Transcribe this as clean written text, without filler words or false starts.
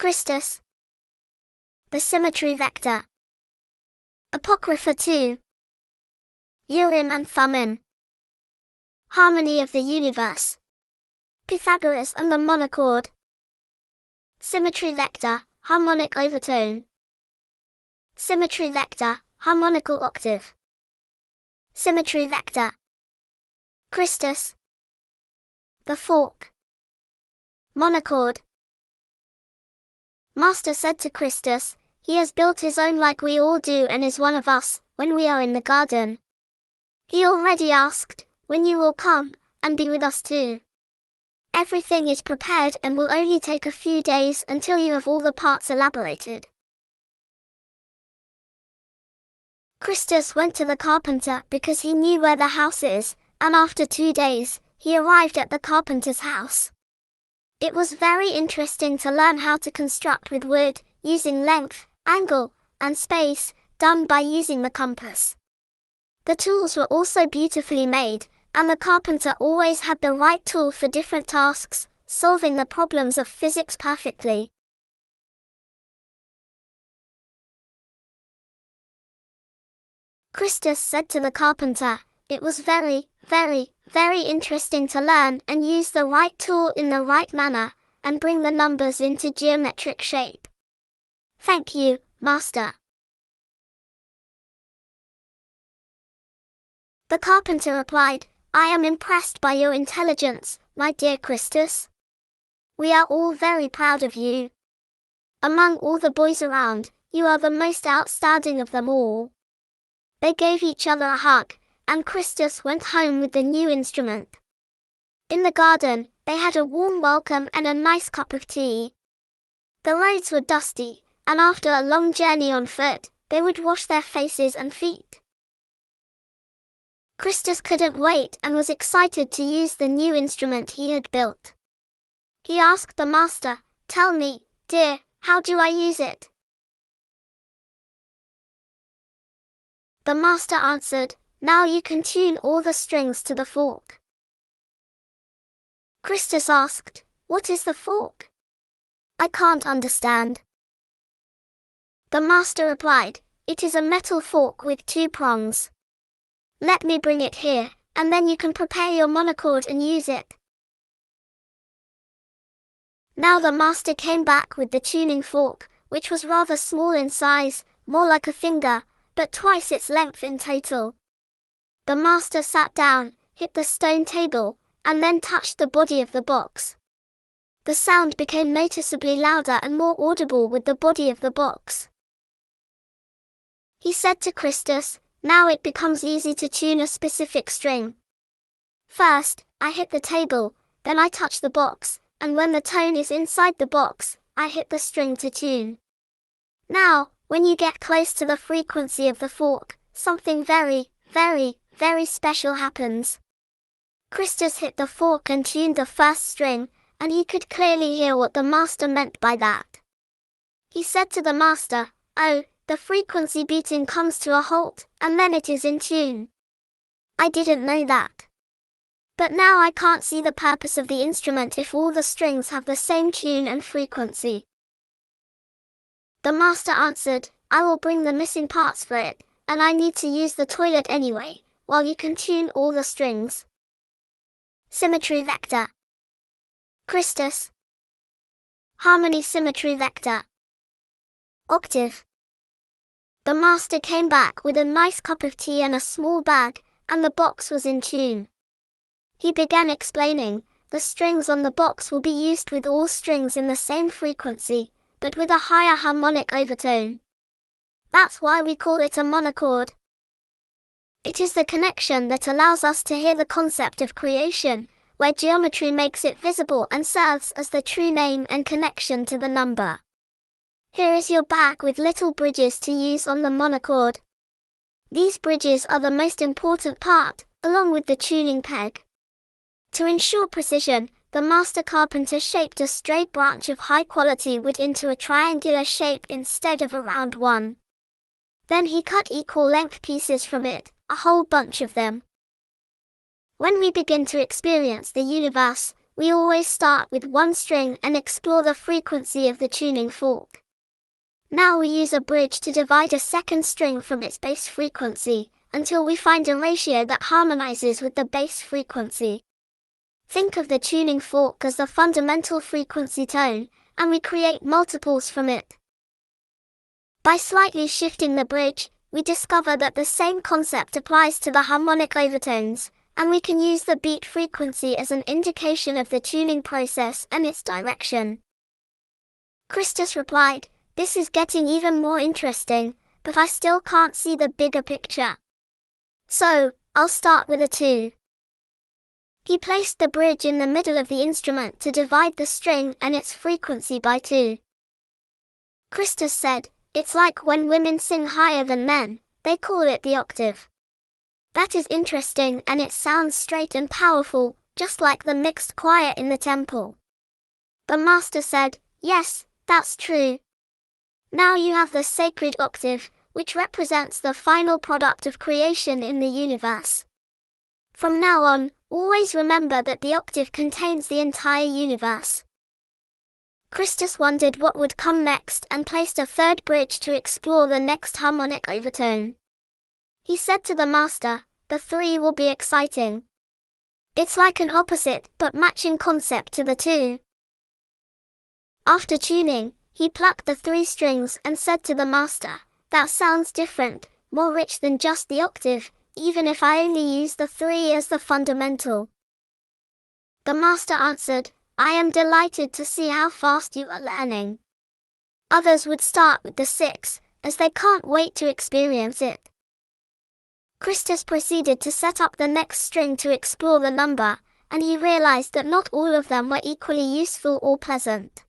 Christus. The symmetry vector. Apocrypha 2. URIM and THUMMIM. Harmony of the universe. Pythagoras and the monochord. Symmetry vector, harmonic overtone. Symmetry vector, harmonical octave. Symmetry vector. Christus. The fork. Monochord. Master said to Christus, he has built his own like we all do and is one of us, when we are in the garden. He already asked, when you will come, and be with us too. Everything is prepared and will only take a few days until you have all the parts elaborated. Christus went to the carpenter because he knew where the house is, and after 2 days, he arrived at the carpenter's house. It was very interesting to learn how to construct with wood, using length, angle, and space, done by using the compass. The tools were also beautifully made, and the carpenter always had the right tool for different tasks, solving the problems of physics perfectly. Christus said to the carpenter, it was very interesting to learn and use the right tool in the right manner, and bring the numbers into geometric shape. Thank you, Master. The carpenter replied, I am impressed by your intelligence, my dear Christus. We are all very proud of you. Among all the boys around, you are the most outstanding of them all. They gave each other a hug, and Christus went home with the new instrument. In the garden, they had a warm welcome and a nice cup of tea. The roads were dusty, and after a long journey on foot, they would wash their faces and feet. Christus couldn't wait and was excited to use the new instrument he had built. He asked the master, tell me, dear, how do I use it? The master answered, now you can tune all the strings to the fork. Christus asked, what is the fork? I can't understand. The master replied, it is a metal fork with 2 prongs. Let me bring it here, and then you can prepare your monochord and use it. Now the master came back with the tuning fork, which was rather small in size, more like a finger, but twice its length in total. The master sat down, hit the stone table, and then touched the body of the box. The sound became noticeably louder and more audible with the body of the box. He said to Christus, now it becomes easy to tune a specific string. First, I hit the table, then I touch the box, and when the tone is inside the box, I hit the string to tune. Now, when you get close to the frequency of the fork, something very special happens. Christus hit the fork and tuned the first string, and he could clearly hear what the master meant by that. He said to the master, oh, the frequency beating comes to a halt, and then it is in tune. I didn't know that. But now I can't see the purpose of the instrument if all the strings have the same tune and frequency. The master answered, I will bring the missing parts for it, and I need to use the toilet anyway, while you can tune all the strings. Symmetry vector. Christus. Harmony symmetry vector. Octave. The master came back with a nice cup of tea and a small bag, and the box was in tune. He began explaining, the strings on the box will be used with all strings in the same frequency, but with a higher harmonic overtone. That's why we call it a monochord. It is the connection that allows us to hear the concept of creation, where geometry makes it visible and serves as the true name and connection to the number. Here is your bag with little bridges to use on the monochord. These bridges are the most important part, along with the tuning peg. To ensure precision, the master carpenter shaped a straight branch of high-quality wood into a triangular shape instead of a round one. Then he cut equal-length pieces from it, a whole bunch of them. When we begin to experience the universe, we always start with one string and explore the frequency of the tuning fork. Now we use a bridge to divide a second string from its bass frequency, until we find a ratio that harmonizes with the bass frequency. Think of the tuning fork as the fundamental frequency tone, and we create multiples from it. By slightly shifting the bridge, we discover that the same concept applies to the harmonic overtones, and we can use the beat frequency as an indication of the tuning process and its direction. Christus replied, "This is getting even more interesting, but I still can't see the bigger picture. So, I'll start with a 2. He placed the bridge in the middle of the instrument to divide the string and its frequency by 2. Christus said, "It's like when women sing higher than men, they call it the octave. That is interesting and it sounds straight and powerful, just like the mixed choir in the temple." The master said, "Yes, that's true. Now you have the sacred octave, which represents the final product of creation in the universe. From now on, always remember that the octave contains the entire universe." Christus wondered what would come next and placed a third bridge to explore the next harmonic overtone. He said to the master, "The 3 will be exciting. It's like an opposite but matching concept to the 2. After tuning, he plucked the 3 strings and said to the master, "That sounds different, more rich than just the octave, even if I only use the 3 as the fundamental." The master answered, "I am delighted to see how fast you are learning. Others would start with the 6, as they can't wait to experience it." Christus proceeded to set up the next string to explore the number, and he realized that not all of them were equally useful or pleasant.